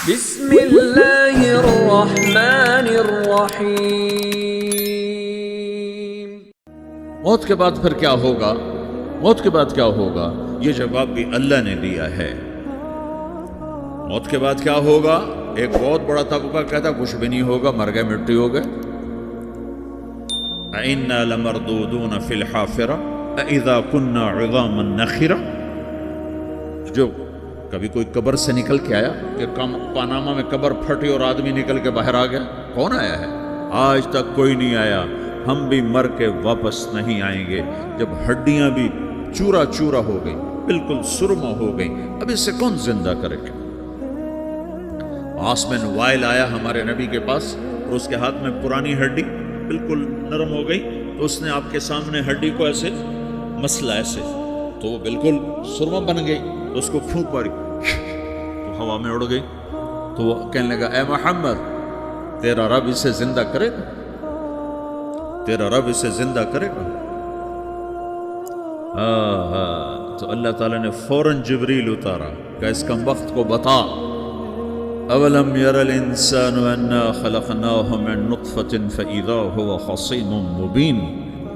بسم اللہ الرحمن الرحیم۔ موت کے بعد پھر کیا ہوگا؟ موت کے بعد کیا ہوگا؟ یہ جواب بھی اللہ نے دیا ہے۔ موت کے بعد کیا ہوگا؟ ایک بہت بڑا طبقہ کہتا کچھ بھی نہیں ہوگا، مر گئے، مٹی ہو گئے۔ اَإِنَّا لَمَرْدُودُونَ فِي الْحَافِرَةِ أَإِذَا كُنَّا عِظَامًا نَخِرَةً۔ جو کبھی کوئی قبر سے نکل کے آیا کہ پاناما میں قبر پھٹی اور آدمی نکل کے باہر آ گیا؟ کون آیا ہے؟ آج تک کوئی نہیں آیا۔ ہم بھی مر کے واپس نہیں آئیں گے۔ جب ہڈیاں بھی چورا چورا ہو گئی، بالکل سرما ہو گئی، اب اس سے کون زندہ کرے گا؟ آسمین وائل آیا ہمارے نبی کے پاس اور اس کے ہاتھ میں پرانی ہڈی بالکل نرم ہو گئی، تو اس نے آپ کے سامنے ہڈی کو ایسے مسلا ایسے، تو وہ بالکل سرما بن گئی، تو اس کو پھونک ماری تو ہوا میں اڑ گئی۔ تو وہ کہنے لگا اے محمد، تیرا رب اسے زندہ کرے گا؟ تیرا رب اسے زندہ کرے گا؟ تو اللہ تعالیٰ نے فوراً جبریل اتارا کہ اس کم وقت کو بتا، اولم یر الانسان انا خلقناہ من نطفۃ فاذا هو خصیم مبین۔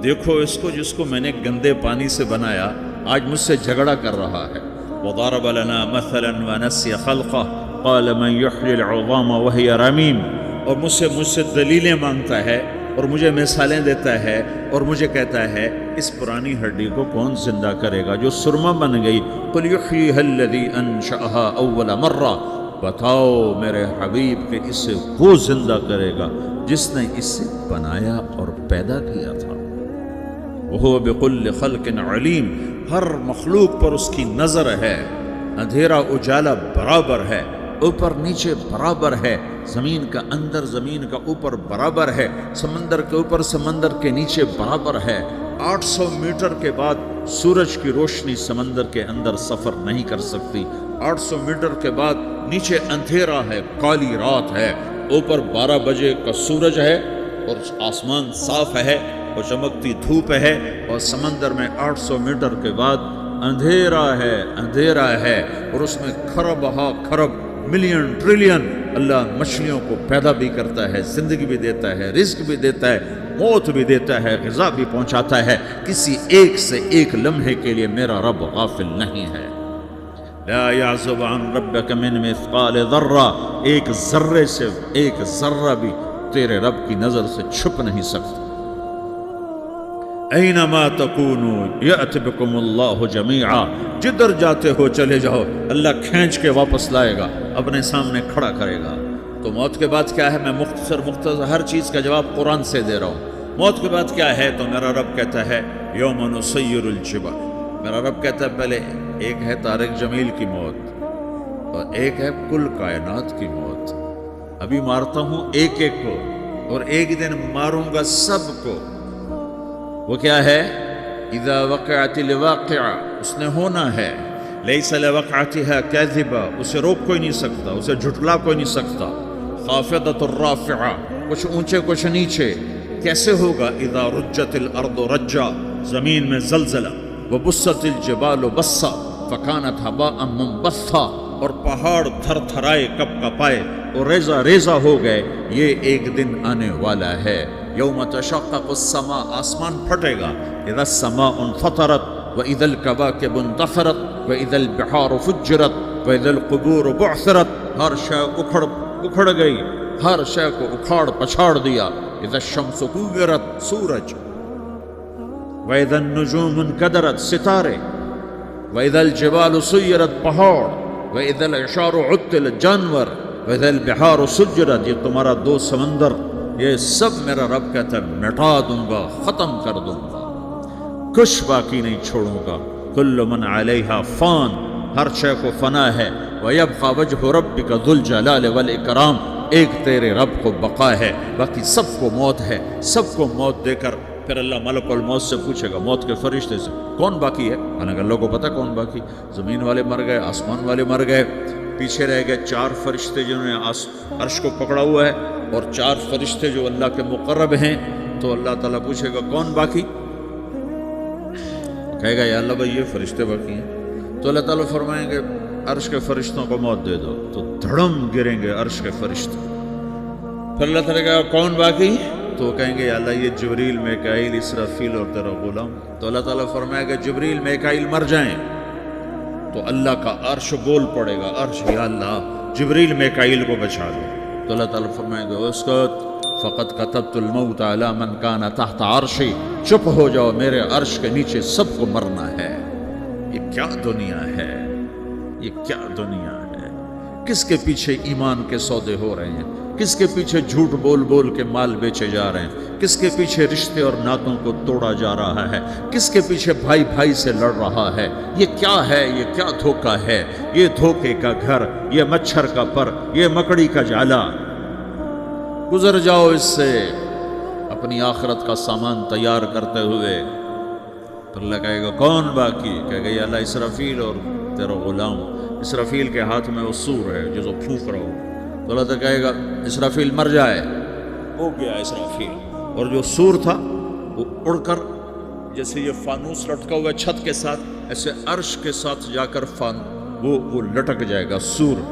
دیکھو اس کو جس کو میں نے گندے پانی سے بنایا، آج مجھ سے جھگڑا کر رہا ہے۔ وضرب لنا مثلا ونسی خلقہ قال من یحیی العظام وہی رمیم۔ اور مجھ سے دلیلیں مانگتا ہے اور مجھے مثالیں دیتا ہے اور مجھے کہتا ہے اس پرانی ہڈی کو کون زندہ کرے گا جو سرما بن گئی؟ قل یحییھا الذی انشأھا اول مرہ۔ بتاؤ میرے حبیب کہ اسے وہ زندہ کرے گا جس نے اسے بنایا اور پیدا کیا تھا۔ وہو بکل خلق علیم۔ ہر مخلوق پر اس کی نظر ہے، اندھیرا اجالا برابر ہے، اوپر نیچے برابر ہے، زمین کا اندر زمین کا اوپر برابر ہے، سمندر کے اوپر سمندر کے نیچے برابر ہے۔ 800 میٹر کے بعد سورج کی روشنی سمندر کے اندر سفر نہیں کر سکتی۔ 800 میٹر کے بعد نیچے اندھیرا ہے، کالی رات ہے، اوپر 12 بجے کا سورج ہے اور آسمان صاف ہے اور چمکتی دھوپ ہے، اور سمندر میں 800 میٹر کے بعد اندھیرا ہے اور اس میں کھرب ہا کھرب ملین ٹریلین اللہ مچھلیوں کو پیدا بھی کرتا ہے، زندگی بھی دیتا ہے، رزق بھی دیتا ہے، موت بھی دیتا ہے، غذا بھی پہنچاتا ہے۔ کسی ایک سے ایک لمحے کے لیے میرا رب غافل نہیں ہے۔ لا يعزب عن ربك من مثقال ذرہ، ایک ذرے سے ایک ذرہ بھی تیرے رب کی نظر سے چھپ نہیں سکتا۔ اینما تکونوا یأت بکم اللہ جمیعا، جدھر جاتے ہو چلے جاؤ، اللہ کھینچ کے واپس لائے گا، اپنے سامنے کھڑا کرے گا۔ تو موت کے بعد کیا ہے؟ میں مختصر ہر چیز کا جواب قرآن سے دے رہا ہوں۔ موت کے بعد کیا ہے؟ تو میرا رب کہتا ہے یوم نسیر الجبال۔ میرا رب کہتا ہے پہلے ایک ہے طارق جمیل کی موت اور ایک ہے کل کائنات کی موت۔ ابھی مارتا ہوں ایک ایک کو اور ایک دن ماروں گا سب کو۔ وہ کیا ہے؟ اذا وقعت الواقعہ، اس نے ہونا ہے۔ لیس لوقعتها کاذبہ، اسے روک کوئی نہیں سکتا، اسے جھٹلا کوئی نہیں سکتا۔ خافضۃ الرافعہ، کچھ اونچے کچھ نیچے۔ کیسے ہوگا؟ اذا رجت الارض رجا، زمین میں زلزلہ۔ وبست الجبال بسا فکانت ہباء منبثا، اور پہاڑ تھر تھرائے کپ کپائے اور ریزہ ریزہ ہو گئے۔ یہ ایک دن آنے والا ہے۔ یوم تشقق السماء، آسمان پھٹے گا۔ اذا السماء انفطرت واذا الکواکب انتثرت واذا البحار فجرت واذا القبور بعثرت، ہر شے اکھڑ گئی، ہر شے کو اکھاڑ پچھاڑ دیا۔ اذا الشمس کورت، سورج۔ وَإِذَا النُّجُومُ انْكَدَرَتْ، ستارے۔ وَإِذَا الْجِبَالُ سُيِّرَتْ، پہاڑ۔ وَإِذَا الْعِشَارُ عُطِّلَتْ، جانور۔ وَإِذَا الْبِحَارُ سُجِّرَتْ، یہ تمہارا دو سمندر، یہ سب میرا رب کہتا ہے مٹا دوں گا، ختم کر دوں گا، کچھ باقی نہیں چھوڑوں گا۔ كُلُّ مَنْ عَلَيْهَا فان، ہر شے کو فنا ہے۔ وَيَبْقَى وَجْهُ رَبِّكَ ذُو الْجَلَالِ وَالْإِكْرَامِ، ایک تیرے رب کو بقا ہے، باقی سب کو موت ہے۔ سب کو موت دے کر پھر اللہ ملک الموت سے پوچھے گا، موت کے فرشتے سے، کون باقی ہے؟ حالانکہ اللہ کو پتہ کون باقی۔ زمین والے مر گئے، آسمان والے مر گئے، پیچھے رہ گئے 4 فرشتے جنہوں نے عرش کو پکڑا ہوا ہے، اور 4 فرشتے جو اللہ کے مقرب ہیں۔ تو اللہ تعالیٰ پوچھے گا کون باقی؟ کہے گا یا اللہ بھائی یہ فرشتے باقی ہیں۔ تو اللہ تعالیٰ فرمائیں گے عرش کے فرشتوں کو موت دے دو تو دھڑم گریں گے عرش کے فرشتے. پھر اللہ تعالیٰ کہا کون باقی؟ تو کہیں گے یا اللہ یہ جبریل میکائیل اسرافیل اور تیرا غلام. تو اللہ تعالیٰ فرمائے گا جبریل میکائیل مر جائیں تو اللہ کا عرش بول پڑے گا, عرش یا اللہ جبریل میکائیل کو بچا دو. تو اللہ تعالیٰ فرمائے گا اسکت فقط کتبت الموت علی من کان تحت عرشی, چپ ہو جاؤ میرے عرش کے نیچے سب کو مرنا ہے. یہ کیا دنیا ہے, یہ کیا دنیا ہے. کس کے پیچھے ایمان کے سودے ہو رہے ہیں, کس کے پیچھے جھوٹ بول بول کے مال بیچے جا رہے ہیں, کس کے پیچھے رشتے اور ناتوں کو توڑا جا رہا ہے, کس کے پیچھے بھائی بھائی سے لڑ رہا ہے. یہ کیا ہے, یہ کیا دھوکہ ہے, یہ دھوکے کا گھر, یہ مچھر کا پر, یہ مکڑی کا جالا. گزر جاؤ اس سے اپنی آخرت کا سامان تیار کرتے ہوئے. تو اللہ کہے گا کون باقی؟ کہے گا یا اللہ اسرافیل اور تیرا غلام. اسرافیل کے ہاتھ میں وہ سور ہے جو پھونک رہا ہو. تو اللہ تعالیٰ کہے گا اسرافیل مر جائے, ہو گیا اسرافیل. اور جو سور تھا وہ اڑ کر جیسے یہ فانوس لٹکا ہوا چھت کے ساتھ ایسے عرش کے ساتھ جا کر وہ لٹک جائے گا سور.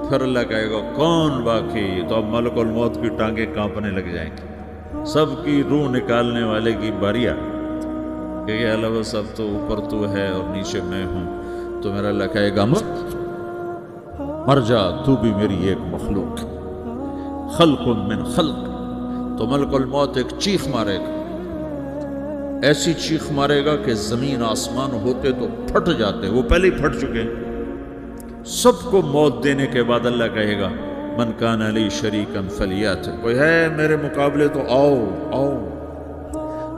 پھر اللہ کہے گا کون باقی؟ تو اب ملک الموت کی ٹانگیں کانپنے لگ جائیں گی, سب کی روح نکالنے والے کی باری آ کہ یہ اللہ وہ سب تو اوپر تو ہے اور نیچے میں ہوں. تو میرا اللہ کہے گا مر جا, تو بھی میری ایک مخلوق, خلق من خلق. تو ملک الموت ایک چیخ مارے گا, ایسی چیخ مارے گا کہ زمین آسمان ہوتے تو پھٹ جاتے, وہ پہلے ہی پھٹ چکے ہیں. سب کو موت دینے کے بعد اللہ کہے گا من کان لی شریکا فلیات, کوئی ہے میرے مقابلے تو آؤ آؤ.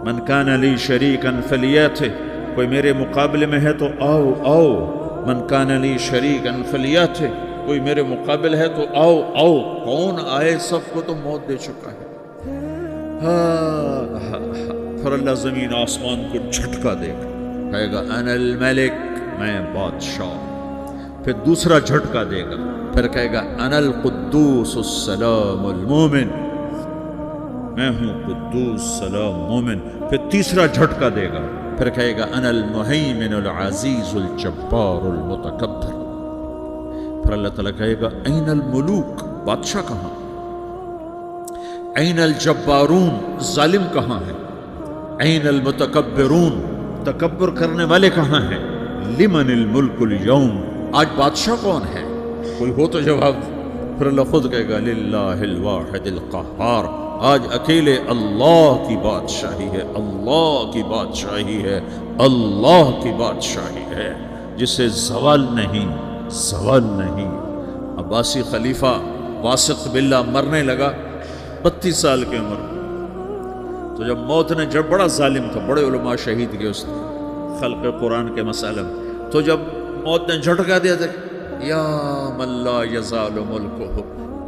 من کان لی شریکا فلیات, کوئی میرے مقابلے میں ہے تو آؤ آؤ. من کان لی شریکا فلیات, کوئی میرے مقابل ہے تو آؤ آؤ. کون آئے؟ سب کو تو موت دے چکا ہے. پھر اللہ زمین آسمان کو جھٹکا دے گا, کہے گا انا الملک, میں بادشاہ. پھر دوسرا جھٹکا دے گا, پھر کہے گا انا القدوس السلام المومن, میں ہوں قدوس سلام مومن. پھر تیسرا جھٹکا دے گا, پھر کہے گا انا المہیمن العزیز الجبار المتکبر. پھر اللہ تعالیٰ کہے گا این الملوک, بادشاہ کہاں؟ این الجبارون, ظالم کہاں ہے؟ این المتکبرون, تکبر کرنے والے کہاں ہیں؟ لمن الملک اليوم, آج بادشاہ کون ہے؟ کوئی ہو تو جواب. پھر اللہ خود کہے گا للہ الواحد القہار, آج اکیلے اللہ کی بادشاہی ہے, اللہ کی بادشاہی ہے, اللہ کی بادشاہی ہے جسے زوال نہیں, زوال نہیں. عباسی خلیفہ واسق باللہ مرنے لگا 32 سال کی عمر. تو جب موت نے, جب بڑا ظالم تھا, بڑے علماء شہید کے اس خلق قرآن کے مسائل میں, تو جب موت نے جھٹکا دیا تھا یا من لا یزال ملکہ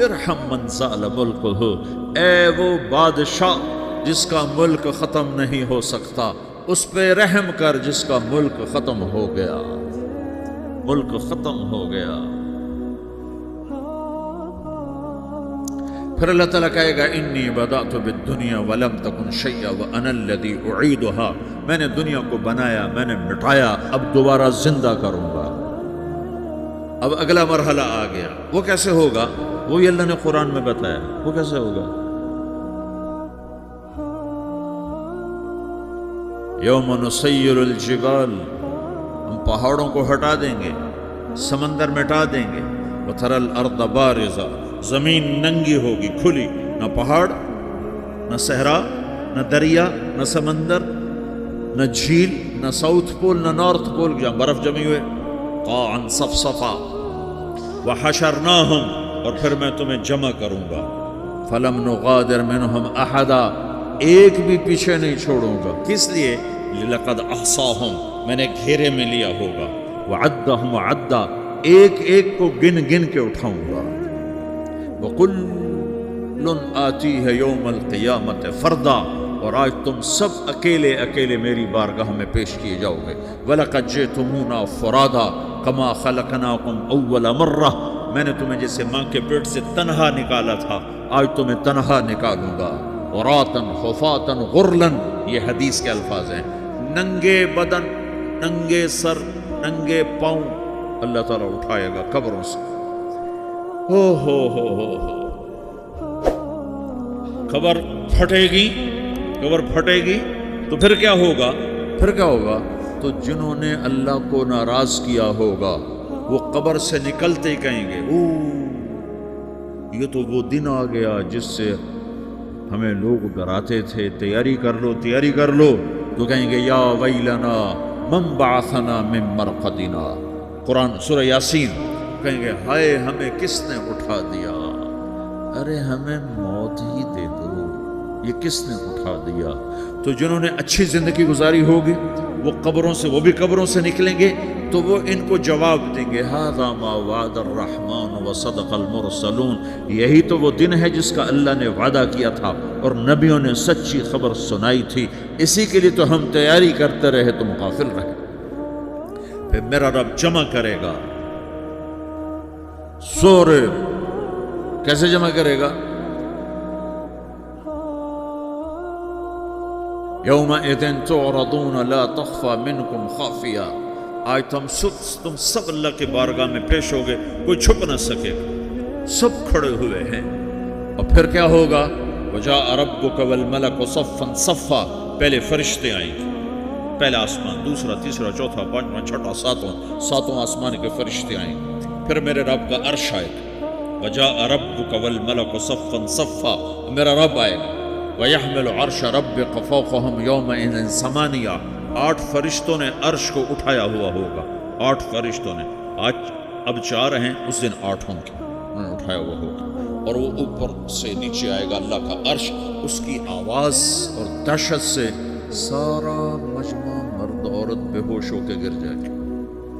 ارحم من زال ملکہ, اے وہ بادشاہ جس کا ملک ختم نہیں ہو سکتا, اس پہ رحم کر جس کا ملک ختم ہو گیا, ملک ختم ہو گیا. پھر اللہ تعالیٰ کہے گا انی بدأت بالدنیا ولم تکن شیئا وانا الذی اعیدہا, میں نے دنیا کو بنایا, میں نے مٹایا, اب دوبارہ زندہ کروں گا. اب اگلا مرحلہ آ گیا, وہ کیسے ہوگا؟ وہی اللہ نے قرآن میں بتایا. وہ کیسے ہوگا؟ یوم نسیر الجبال, ہم پہاڑوں کو ہٹا دیں گے, سمندر مٹا دیں گے. وتری الارض بارزہ, زمین ننگی ہوگی, کھلی, نہ پہاڑ, نہ صحرا, نہ دریا, نہ سمندر, نہ جھیل, نہ ساؤتھ پول, نہ نارتھ پول جہاں برف جمی ہوئے. قاعا صفصفا وحشرناہم, اور پھر میں تمہیں جمع کروں گا. فلم نغادر منہم احدا, ایک بھی پیچھے نہیں چھوڑوں گا. کس لیے؟ لقد احصاہم, میں نے گھیرے میں لیا ہوگا. وعدہم عدا, ایک ایک کو گن گن کے اٹھاؤں گا. وَكُلٌّ آتِيهَ يَوْمَ الْقِيَامَةِ فَرْدًا, اور آج تم سب اکیلے اکیلے میری بارگاہ میں پیش کیے جاؤ گے. وَلَقَدْ جِئْتُمُونَا فُرَادًا كَمَا خَلَقْنَاكُمْ أَوَّلَ مَرَّةٍ, میں نے تمہیں جیسے ماں کے پیٹ سے تنہا نکالا تھا, آج تمہیں تنہا نکالوں گا. عُرَاةً حُفَاةً غُرْلًا, یہ حدیث کے الفاظ ہیں. ننگے بدن, ننگے سر, ننگے پاؤں, اللہ تعالیٰ اٹھائے گا قبروں سے. ہو قبر پھٹے گی تو پھر کیا ہوگا؟ تو جنہوں نے اللہ کو ناراض کیا ہوگا وہ قبر سے نکلتے ہی کہیں گے یہ تو وہ دن آ گیا جس سے ہمیں لوگ ڈراتے تھے، تیاری کر لو. تو کہیں گے یا ویلنا من بعثنا من مرقدنا، قرآن سورہ یاسین. کہیں گے ہائے ہمیں کس نے اٹھا دیا، ارے ہمیں موت ہی دے دو، یہ کس نے اٹھا دیا. تو جنہوں نے اچھی زندگی گزاری ہوگی وہ بھی قبروں سے نکلیں گے تو وہ ان کو جواب دیں گے ھذا ما وعد الرحمن وصدق المرسلون، یہی تو وہ دن ہے جس کا اللہ نے وعدہ کیا تھا اور نبیوں نے سچی خبر سنائی تھی، اسی کے لیے تو ہم تیاری کرتے رہے، تم غافل رہے. پھر میرا رب جمع کرے گا سورے. کیسے جمع کرے گا؟ یومئذ تعرضون لا تخفى منکم خافیہ. آج تم سب اللہ کے بارگاہ میں پیش ہوگے، کوئی چھپ نہ سکے گا، سب کھڑے ہوئے ہیں. اور پھر کیا ہوگا؟ وجاء ربک والملک صفا صفا. پہلے فرشتے آئیں گے، پہلا آسمان، دوسرا، تیسرا، چوتھا، پانچواں، چھٹا، ساتواں آسمان کے فرشتے آئیں گے. پھر میرے رب کا عرش آئے گا. وجاء ربک والملک صفا صفا، میرا رب آئے گا. وَيَحْمِلُ عَرْشَ رَبِّكَ فَوْقَهُمْ يَوْمَئِذٍ ثَمَانِيَةٌ. 8 فرشتوں نے عرش کو اٹھایا ہوا ہوگا. 8 فرشتوں نے، آج اب 4 ہیں، اس دن 8 ہوں گے، انہوں نے اٹھایا ہوا ہوگا. اور وہ اوپر سے نیچے آئے گا اللہ کا عرش. اس کی آواز اور دہشت سے سارا مجمع مرد عورت بے ہوش ہو کے گر جائے گا،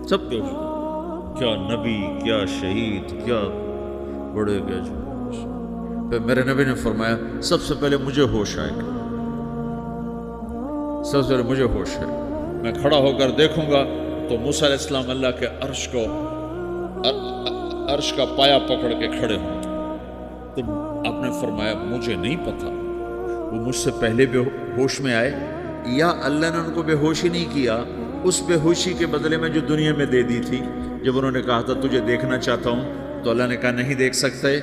سب بے ہوش. کیا نبی، کیا شہید، کیا بڑے گئے. پھر میرے نبی نے فرمایا سب سے پہلے مجھے ہوش آئے گا، سب سے پہلے مجھے ہوش ہے. میں کھڑا ہو کر دیکھوں گا تو موسیٰ علیہ السلام اللہ کے عرش کا پایا پکڑ کے کھڑے ہوں گے. تو آپ نے فرمایا مجھے نہیں پتا وہ مجھ سے پہلے بے ہوش میں آئے یا اللہ نے ان کو بے ہوش ہی نہیں کیا. اس بے ہوشی کے بدلے میں جو دنیا میں دے دی تھی، جب انہوں نے کہا تھا تجھے دیکھنا چاہتا ہوں، تو اللہ نے کہا نہیں دیکھ سکتے،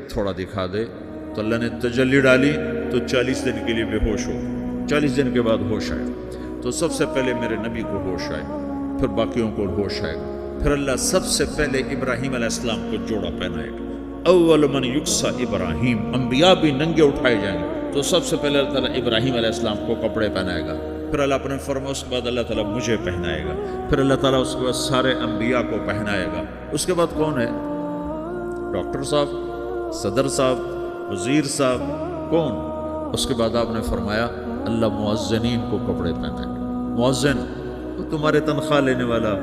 تھوڑا دکھا دے. تو اللہ نے تجلی ڈالی تو 40 دن کے لیے بے ہوش ہو. 40 دن کے بعد ہوش آئے. تو سب سے پہلے میرے نبی کو ہوش آئے، پھر باقیوں کو ہوش آئے گا. پھر اللہ سب سے پہلے ابراہیم علیہ السلام کو جوڑا پہنائے گا. اول من یکسا ابراہیم. انبیاء بھی ننگے اٹھائے جائیں گے تو سب سے پہلے اللہ تعالیٰ ابراہیم علیہ السلام کو کپڑے پہنائے گا. پھر اللہ اپنے فرما اس کے بعد اللہ تعالیٰ مجھے پہنائے گا. پھر اللہ تعالیٰ اس کے بعد سارے انبیاء کو پہنائے گا. اس کے بعد کون ہے؟ ڈاکٹر صاحب، صدر صاحب، وزیر صاحب، کون؟ اس کے بعد آپ نے فرمایا اللہ مؤذنین کو کپڑے پہنائے گا. مؤذن تو تمہارے تنخواہ لینے والا،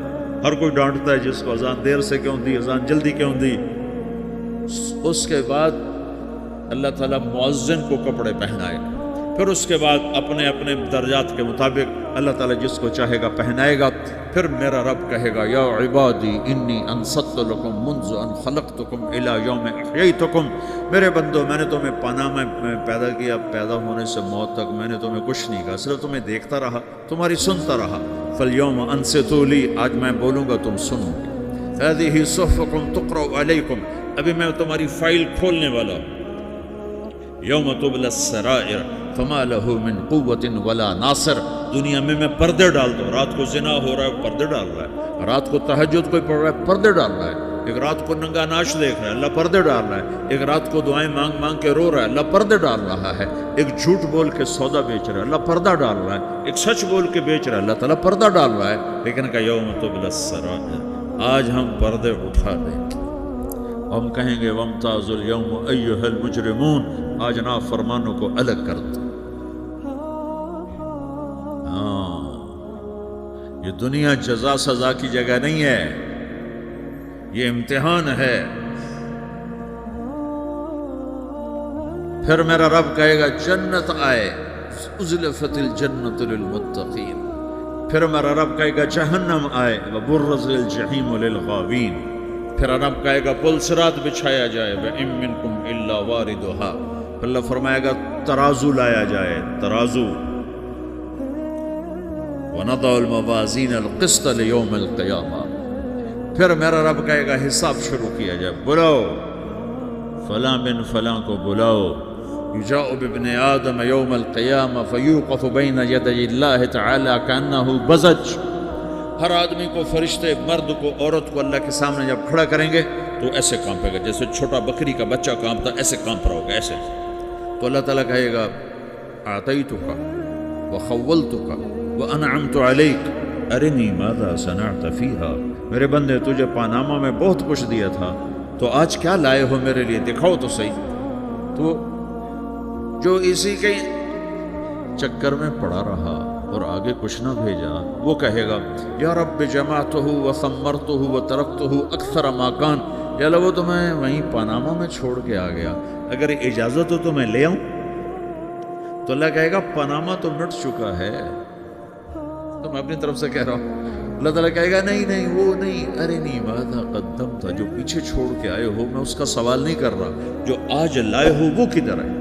ہر کوئی ڈانٹتا ہے جس کو اذان دیر سے کیوں دی، اذان جلدی کیوں دی. اس کے بعد اللہ تعالیٰ مؤذن کو کپڑے پہنائے گا. پھر اس کے بعد اپنے اپنے درجات کے مطابق اللہ تعالیٰ جس کو چاہے گا پہنائے گا. پھر میرا رب کہے گا یا عبادی انی انصت لکم منذ ان خلقتکم الی یوم احییتکم. میرے بندو، میں نے تمہیں پناہ میں پیدا کیا، پیدا ہونے سے موت تک میں نے تمہیں کچھ نہیں کہا، صرف تمہیں دیکھتا رہا، تمہاری سنتا رہا. فالیوم انصتوا لی، آج میں بولوں گا تم سنو گے. ہذہ صحفکم تقرأ علیکم، ابھی میں تمہاری فائل کھولنے والا ہوں. یوم تبلی السرائر فما لہ من قوت ولا ناصر. دنیا میں پردے ڈال دو. رات کو زنا ہو رہا ہے، پردے ڈال رہا ہے. رات کو تہجد کوئی پڑھ رہا ہے، پردے ڈال رہا ہے. ایک رات کو ننگا ناچ دیکھ رہا ہے، اللہ پردے ڈال رہا ہے. ایک رات کو دعائیں مانگ مانگ کے رو رہا ہے، اللہ پردے ڈال رہا ہے. ایک جھوٹ بول کے سودا بیچ رہا ہے، اللہ پردہ ڈال رہا ہے. ایک سچ بول کے بیچ رہا ہے، اللہ تعالیٰ پردہ ڈال رہا ہے. لیکن کہ یوم تبلی السرائر، آج ہم پردے اٹھا دیں گے. ہم کہیں گے وامتازوا اليوم ایھا المجرمون، آج نافرمانوں کو الگ کر دو. یہ دنیا جزا سزا کی جگہ نہیں ہے، یہ امتحان ہے. پھر میرا رب کہے گا جنت آئے، ازلفت الجنت للمتقین. پھر میرا رب کہے گا جہنم آئے، وبرزت الجحیم للغاوین. پھر رب کہے گا پل صراط بچھایا جائے، وَإِن مِّنكُمْ إِلَّا وَارِدُهَا. پھر اللہ فرمائے گا ترازو لایا جائے، ترازو. وَنَضَعُ الْمَوَازِينَ الْقِسْطَ لِيَوْمِ الْقِيَامَةِ. پھر میرا رب کہے گا حساب شروع کیا جائے، بلاؤ فلاں بن فلاں کو بلاؤ، یجاء بابن آدم یوم القیامہ فیوقف بین یدی اللہ تعالی کانہ بزج۔ ہر آدمی کو، فرشتے، مرد کو، عورت کو اللہ کے سامنے جب کھڑا کریں گے تو ایسے کانپے گا جیسے چھوٹا بکری کا بچہ کانپتا، ایسے کانپ رہا ہوگا ایسے۔ تو اللہ تعالیٰ کہے گا اعطیتک وخولتک وانعمت علیک ارنی ماذا صنعت فیہا، میرے بندے تجھے پاناما میں بہت کچھ دیا تھا، تو آج کیا لائے ہو میرے لیے، دکھاؤ تو صحیح۔ تو جو اسی کے چکر میں پڑا رہا اور آگے کچھ نہ بھیجا، وہ کہے گا یا رب جمعتہ وثمرتہ وترکتہ اکثر ما کان، یا اللہ وہ تو میں وہیں پاناما میں چھوڑ کے آ گیا، اگر اجازت ہو تو میں لے آؤں؟ تو اللہ کہے گا پاناما تو مٹ چکا ہے، تو میں اپنی طرف سے کہہ رہا ہوں۔ اللہ تعالیٰ کہے گا نہیں نہیں وہ نہیں، ارنی ماذا قدمت، جو پیچھے چھوڑ کے آئے ہو میں اس کا سوال نہیں کر رہا، جو آج لائے ہو وہ کدھر ہے،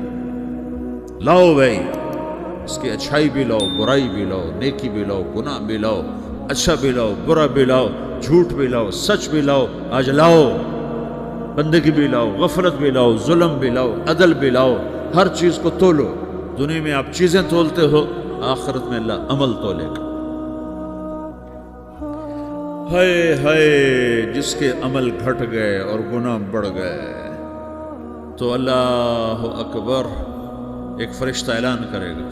لاؤ بھائی، اس کی اچھائی بھی لاؤ، برائی بھی لاؤ، نیکی بھی لاؤ، گناہ بھی لاؤ، اچھا بھی لاؤ، برا بھی لاؤ، جھوٹ بھی لاؤ، سچ بھی لاؤ، آج لاؤ، بندگی بھی لاؤ، غفلت بھی لاؤ، ظلم بھی لاؤ، عدل بھی لاؤ، ہر چیز کو تولو۔ دنیا میں آپ چیزیں تولتے ہو، آخرت میں اللہ عمل تولے گا۔ ہائے ہائے جس کے عمل گھٹ گئے اور گناہ بڑھ گئے، تو اللہ اکبر، ایک فرشتہ اعلان کرے گا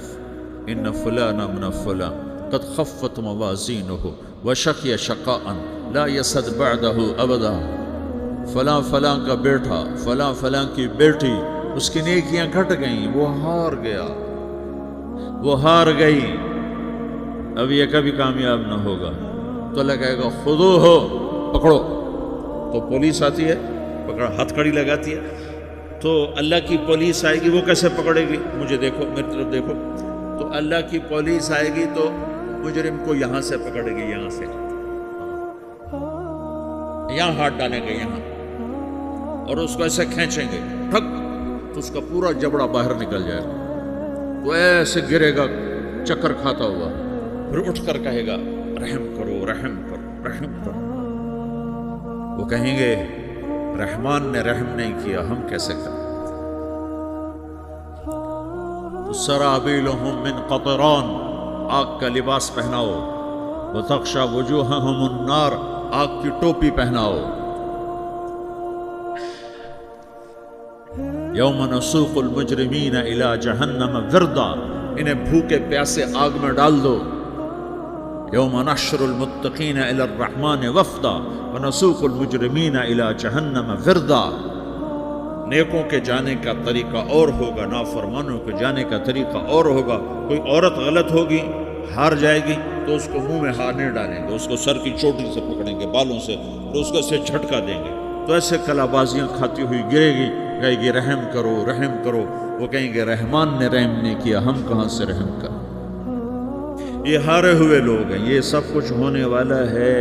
ان فلان من فلان قد خفت موازینہ وشقی شقاء لا یسد بعدہ ابدا، فلاں فلاں کا بیٹا، فلاں فلاں کی بیٹی، اس کی نیکیاں گھٹ گئیں، وہ ہار گیا، وہ ہار گئی، اب یہ کبھی کامیاب نہ ہوگا۔ تو اللہ کہے گا خودو ہو، پکڑو۔ تو پولیس آتی ہے، پکڑ ہتھ کڑی لگاتی ہے، تو اللہ کی پولیس آئے گی، وہ کیسے پکڑے گی؟ مجھے دیکھو، میری طرف دیکھو۔ تو اللہ کی پولیس آئے گی تو مجرم کو یہاں سے پکڑے گی، یہاں سے، یہاں ہاتھ ڈالیں گے یہاں، اور اس کو ایسے کھینچیں گے، ٹھک، تو اس کا پورا جبڑا باہر نکل جائے گا، وہ ایسے گرے گا چکر کھاتا ہوا، پھر اٹھ کر کہے گا رحم کرو، رحم کرو، رحم کرو۔ وہ کہیں گے رحمان نے رحم نہیں کیا، ہم کیسے کریں؟ سرابیلہم من قطران، آگ کا لباس پہناؤ، وتغشی وجوہہم النار، آگ کی ٹوپی پہناؤ۔ یوم نسوق المجرمین الی جہنم وردا، انہیں بھوکے پیاسے آگ میں ڈال دو۔ یوم نحشر المتقین الی الرحمن وفدا ونسوق المجرمین الی جہنم وردا، نیکوں کے جانے کا طریقہ اور ہوگا، نافرمانوں کے جانے کا طریقہ اور ہوگا۔ کوئی عورت غلط ہوگی، ہار جائے گی تو اس کو منہ میں ہار نہیں ڈالیں گے، اس کو سر کی چوٹی سے پکڑیں گے، بالوں سے، اور اس کو اسے جھٹکا دیں گے، تو ایسے کلا بازیاں کھاتی ہوئی گرے گی، کہے گی رحم کرو، رحم کرو۔ وہ کہیں گے رحمان نے رحم نہیں کیا، ہم کہاں سے رحم کریں؟ یہ ہارے ہوئے لوگ ہیں، یہ سب کچھ ہونے والا ہے،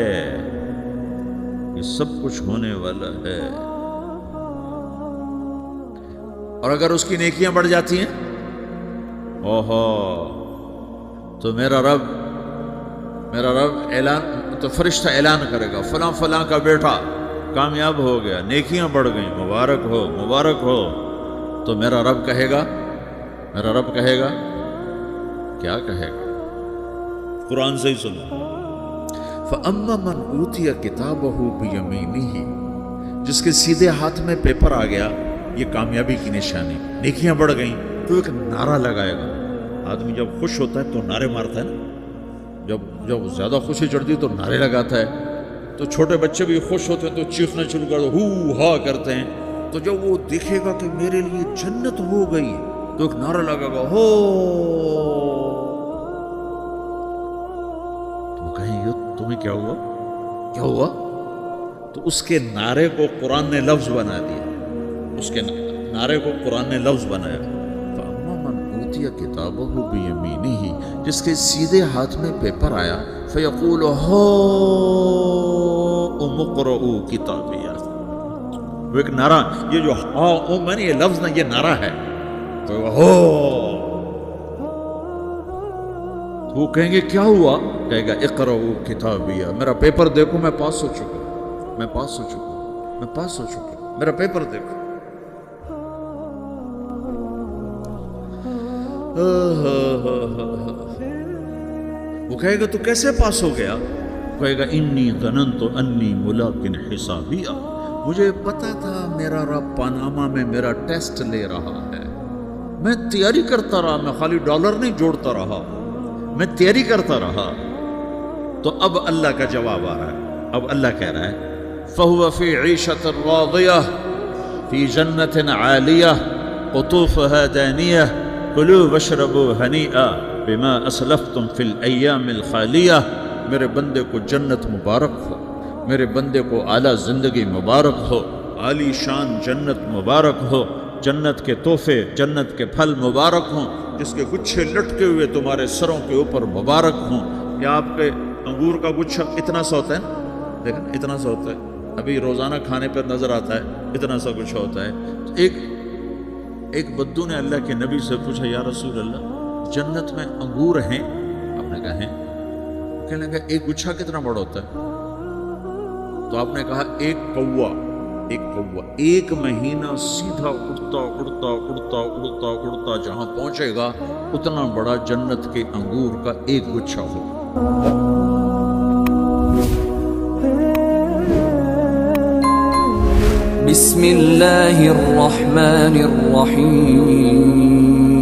یہ سب کچھ ہونے والا ہے۔ اور اگر اس کی نیکیاں بڑھ جاتی ہیں، اوہو، تو میرا رب اعلان، تو فرشتہ اعلان کرے گا فلاں فلاں کا بیٹا کامیاب ہو گیا، نیکیاں بڑھ گئیں، مبارک ہو، مبارک ہو۔ تو میرا رب کہے گا کیا کہے گا؟ قرآن سے ہی سنو، فَأَمَّا مَنْ أُوتِيَ كِتَابَهُ بِيَمِينِهِ، جس کے سیدھے ہاتھ میں پیپر آ گیا، یہ کامیابی کی نشانی، نیکیاں بڑھ گئیں، تو ایک نعرہ لگائے گا۔ آدمی جب خوش ہوتا ہے تو نعرے مارتا ہے نا، جب زیادہ خوشی چڑھتی ہے تو نعرے لگاتا ہے۔ تو چھوٹے بچے بھی خوش ہوتے ہیں تو چیخنا شروع کر دو، ہو ہا کرتے ہیں۔ تو جب وہ دیکھے گا کہ میرے لیے جنت ہو گئی، تو ایک نعرہ لگے گا، ہو، تو کہیں گے تمہیں کیا ہوا؟ تو اس کے نعرے کو قرآن نے لفظ بنا دیا، اس کے نعرے کو قرآن نے لفظ بنایا۔ فَأَمَّا مَنْ أُوتِيَ كِتَابَهُ بِيَمِينِهِ، جس کے سیدھے ہاتھ میں پیپر آیا، فَيَقُولُ هَاؤْمُ اقْرَءُوا كِتَابِيَهْ، وہ ایک نعرہ، یہ جو ہاؤم ہے نا، یہ لفظ نہ، یہ نعرہ ہے، تو ہو، وہ کہیں گے کیا ہوا؟ کہے گا اقرؤوا کتابیہ، میرا پیپر دیکھو، میں پاس ہو چکا، میں پاس ہو چکا ہوں، میں پاس ہو چکا ہوں، میرا پیپر دیکھو۔ وہ کہے گا تو کیسے پاس ہو گیا؟ کہے گا انی ظننت انی ملاقٍ حسابیہ، مجھے پتا تھا میرا رب پاناما میں میرا ٹیسٹ لے رہا ہے، میں تیاری کرتا رہا، میں خالی ڈالر نہیں جوڑتا رہا، میں تیاری کرتا رہا۔ تو اب اللہ کا جواب آ رہا ہے، اب اللہ کہہ رہا ہے فَهُوَ فِي عِيشَةٍ رَاضِيَةٍ فِي جَنَّةٍ عَالِيَةٍ قُطُوفُهَا دَانِيَةٌ كُلُوا وَاشْرَبُوا هَنِيئًا بِمَا أَسْلَفْتُمْ فِي الْأَيَّامِ الْخَالِيَةِ، میرے بندے کو جنت مبارک ہو، میرے بندے کو اعلیٰ زندگی مبارک ہو، عالی شان جنت مبارک ہو، جنت کے تحفے، جنت کے پھل مبارک ہوں، جس کے گچھے لٹکے ہوئے تمہارے سروں کے اوپر مبارک ہوں۔ یا آپ کے انگور کا گچھا اتنا سا ہوتا ہے نا، دیکھیں اتنا سا ہوتا ہے، ابھی روزانہ کھانے پر نظر آتا ہے، اتنا سا گچھا ہوتا ہے۔ تو ایک بدو نے اللہ کے نبی سے پوچھا یا رسول اللہ جنت میں انگور ہیں؟ آپ نے کہا ہیں۔ کہنے لگا ایک گچھا کتنا بڑا ہوتا ہے؟ تو آپ نے کہا ایک کوا ایک مہینہ سیدھا اڑتا اڑتا اڑتا اڑتا اڑتا جہاں پہنچے گا اتنا بڑا جنت کے انگور کا ایک گچھا ہوگا۔ بسم اللہ الرحمن الرحیم